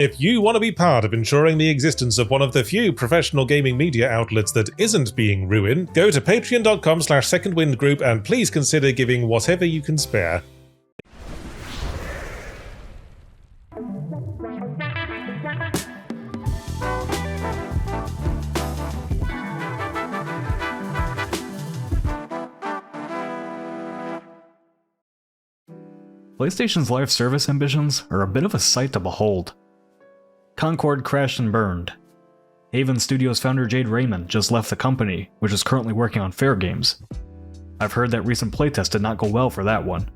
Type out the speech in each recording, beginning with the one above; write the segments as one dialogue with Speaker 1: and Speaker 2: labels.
Speaker 1: If you want to be part of ensuring the existence of one of the few professional gaming media outlets that isn't being ruined, go to patreon.com/secondwindgroup and please consider giving whatever you can spare.
Speaker 2: PlayStation's live service ambitions are a bit of a sight to behold. Concord crashed and burned. Haven Studios founder Jade Raymond just left the company, which is currently working on Fair Games. I've heard that recent playtest did not go well for that one.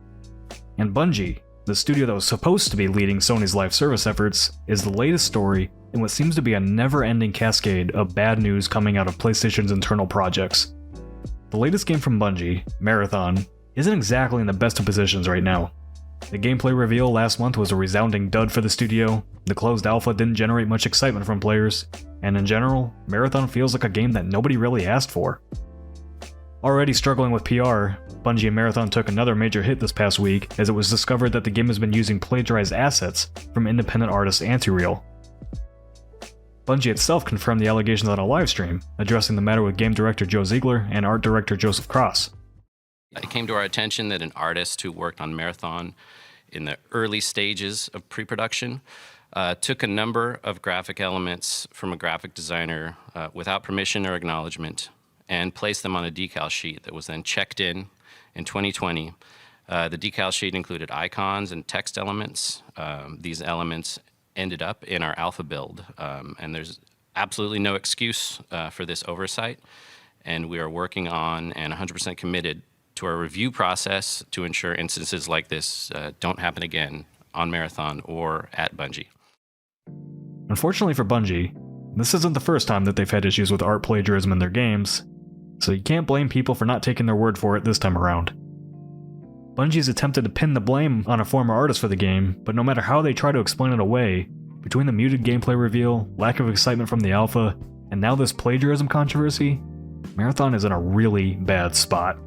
Speaker 2: And Bungie, the studio that was supposed to be leading Sony's live service efforts, is the latest story in what seems to be a never-ending cascade of bad news coming out of PlayStation's internal projects. The latest game from Bungie, Marathon, isn't exactly in the best of positions right now. The gameplay reveal last month was a resounding dud for the studio, the closed alpha didn't generate much excitement from players, and in general, Marathon feels like a game that nobody really asked for. Already struggling with PR, Bungie and Marathon took another major hit this past week as it was discovered that the game has been using plagiarized assets from independent artist Antireal. Bungie itself confirmed the allegations on a livestream, addressing the matter with game director Joe Ziegler and art director Joseph Cross.
Speaker 3: It came to our attention that an artist who worked on Marathon in the early stages of pre-production took a number of graphic elements from a graphic designer without permission or acknowledgement and placed them on a decal sheet that was then checked in 2020. The decal sheet included icons and text elements. These elements ended up in our alpha build, and there's absolutely no excuse for this oversight, and we are working on and 100% committed to our review process to ensure instances like this don't happen again on Marathon or at Bungie.
Speaker 2: Unfortunately for Bungie, this isn't the first time that they've had issues with art plagiarism in their games, so you can't blame people for not taking their word for it this time around. Bungie's attempted to pin the blame on a former artist for the game, but no matter how they try to explain it away, between the muted gameplay reveal, lack of excitement from the alpha, and now this plagiarism controversy, Marathon is in a really bad spot.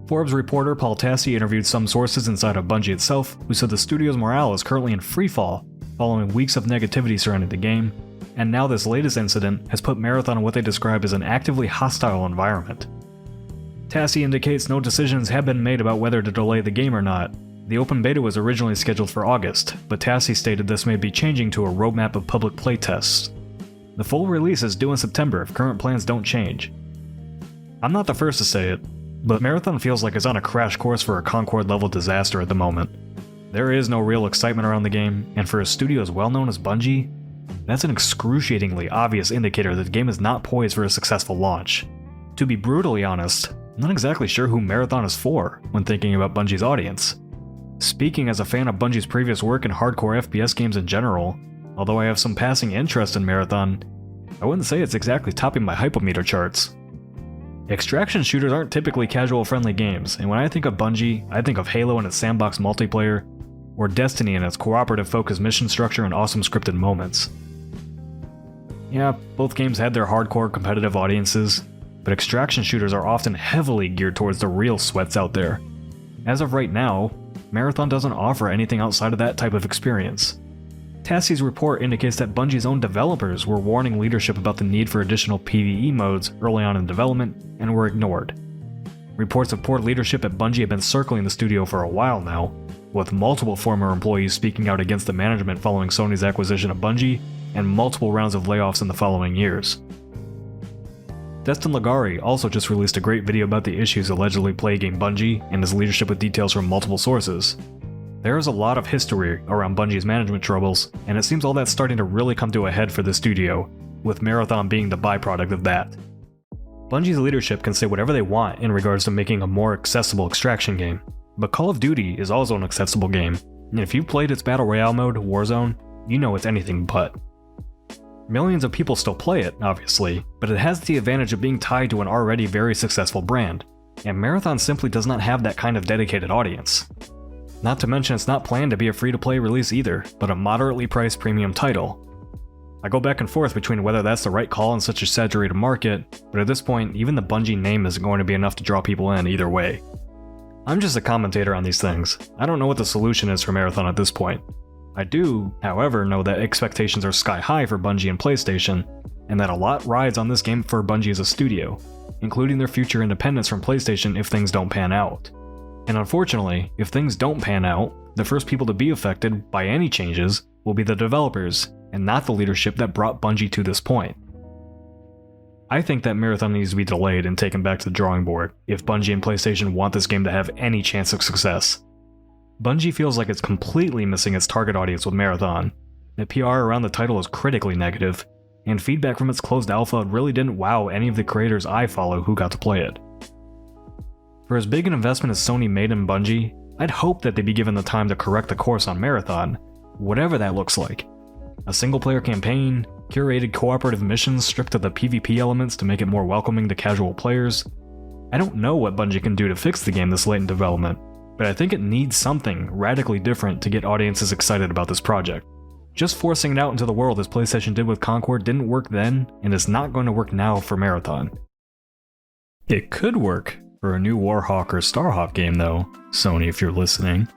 Speaker 2: Forbes reporter Paul Tassi interviewed some sources inside of Bungie itself who said the studio's morale is currently in freefall following weeks of negativity surrounding the game, and now this latest incident has put Marathon in what they describe as an actively hostile environment. Tassi indicates no decisions have been made about whether to delay the game or not. The open beta was originally scheduled for August, but Tassi stated this may be changing to a roadmap of public playtests. The full release is due in September if current plans don't change. I'm not the first to say it, but Marathon feels like it's on a crash course for a Concord-level disaster at the moment. There is no real excitement around the game, and for a studio as well known as Bungie, that's an excruciatingly obvious indicator that the game is not poised for a successful launch. To be brutally honest, I'm not exactly sure who Marathon is for when thinking about Bungie's audience. Speaking as a fan of Bungie's previous work in hardcore FPS games in general, although I have some passing interest in Marathon, I wouldn't say it's exactly topping my hypometer charts. Extraction shooters aren't typically casual-friendly games, and when I think of Bungie, I think of Halo and its sandbox multiplayer, or Destiny and its cooperative-focused mission structure and awesome scripted moments. Yeah, both games had their hardcore competitive audiences, but extraction shooters are often heavily geared towards the real sweats out there. As of right now, Marathon doesn't offer anything outside of that type of experience. Tassi's report indicates that Bungie's own developers were warning leadership about the need for additional PvE modes early on in development, and were ignored. Reports of poor leadership at Bungie have been circling the studio for a while now, with multiple former employees speaking out against the management following Sony's acquisition of Bungie, and multiple rounds of layoffs in the following years. Destin Ligari also just released a great video about the issues allegedly plaguing Bungie and his leadership with details from multiple sources. There is a lot of history around Bungie's management troubles, and it seems all that's starting to really come to a head for the studio, with Marathon being the byproduct of that. Bungie's leadership can say whatever they want in regards to making a more accessible extraction game, but Call of Duty is also an accessible game, and if you've played its Battle Royale mode, Warzone, you know it's anything but. Millions of people still play it, obviously, but it has the advantage of being tied to an already very successful brand, and Marathon simply does not have that kind of dedicated audience. Not to mention it's not planned to be a free-to-play release either, but a moderately priced premium title. I go back and forth between whether that's the right call in such a saturated market, but at this point, even the Bungie name isn't going to be enough to draw people in either way. I'm just a commentator on these things. I don't know what the solution is for Marathon at this point. I do, however, know that expectations are sky high for Bungie and PlayStation, and that a lot rides on this game for Bungie as a studio, including their future independence from PlayStation if things don't pan out. And unfortunately, if things don't pan out, the first people to be affected by any changes will be the developers, and not the leadership that brought Bungie to this point. I think that Marathon needs to be delayed and taken back to the drawing board if Bungie and PlayStation want this game to have any chance of success. Bungie feels like it's completely missing its target audience with Marathon. The PR around the title is critically negative, and feedback from its closed alpha really didn't wow any of the creators I follow who got to play it. For as big an investment as Sony made in Bungie, I'd hope that they'd be given the time to correct the course on Marathon, whatever that looks like. A single-player campaign, curated cooperative missions stripped of the PvP elements to make it more welcoming to casual players. I don't know what Bungie can do to fix the game this late in development, but I think it needs something radically different to get audiences excited about this project. Just forcing it out into the world as PlayStation did with Concord didn't work then, and it's not going to work now for Marathon. It could work for a new Warhawk or Starhawk game though, Sony if you're listening.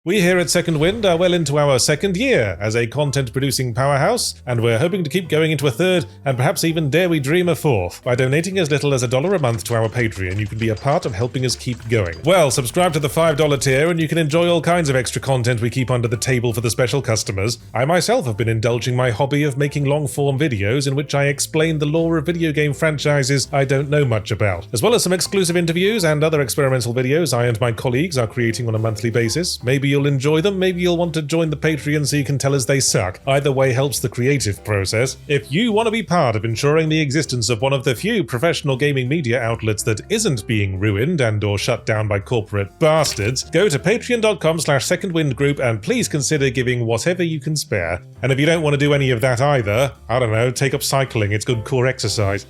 Speaker 1: We here at Second Wind are well into our second year as a content-producing powerhouse, and we're hoping to keep going into a third, and perhaps even dare we dream a fourth. By donating as little as $1 a month to our Patreon, you can be a part of helping us keep going. Well, subscribe to the $5 tier and you can enjoy all kinds of extra content we keep under the table for the special customers. I myself have been indulging my hobby of making long-form videos in which I explain the lore of video game franchises I don't know much about, as well as some exclusive interviews and other experimental videos I and my colleagues are creating on a monthly basis. Maybe you'll enjoy them, maybe you'll want to join the Patreon so you can tell us they suck. Either way helps the creative process. If you want to be part of ensuring the existence of one of the few professional gaming media outlets that isn't being ruined and or shut down by corporate bastards, go to patreon.com/secondwindgroup and please consider giving whatever you can spare. And if you don't want to do any of that either, I don't know, take up cycling, it's good core exercise.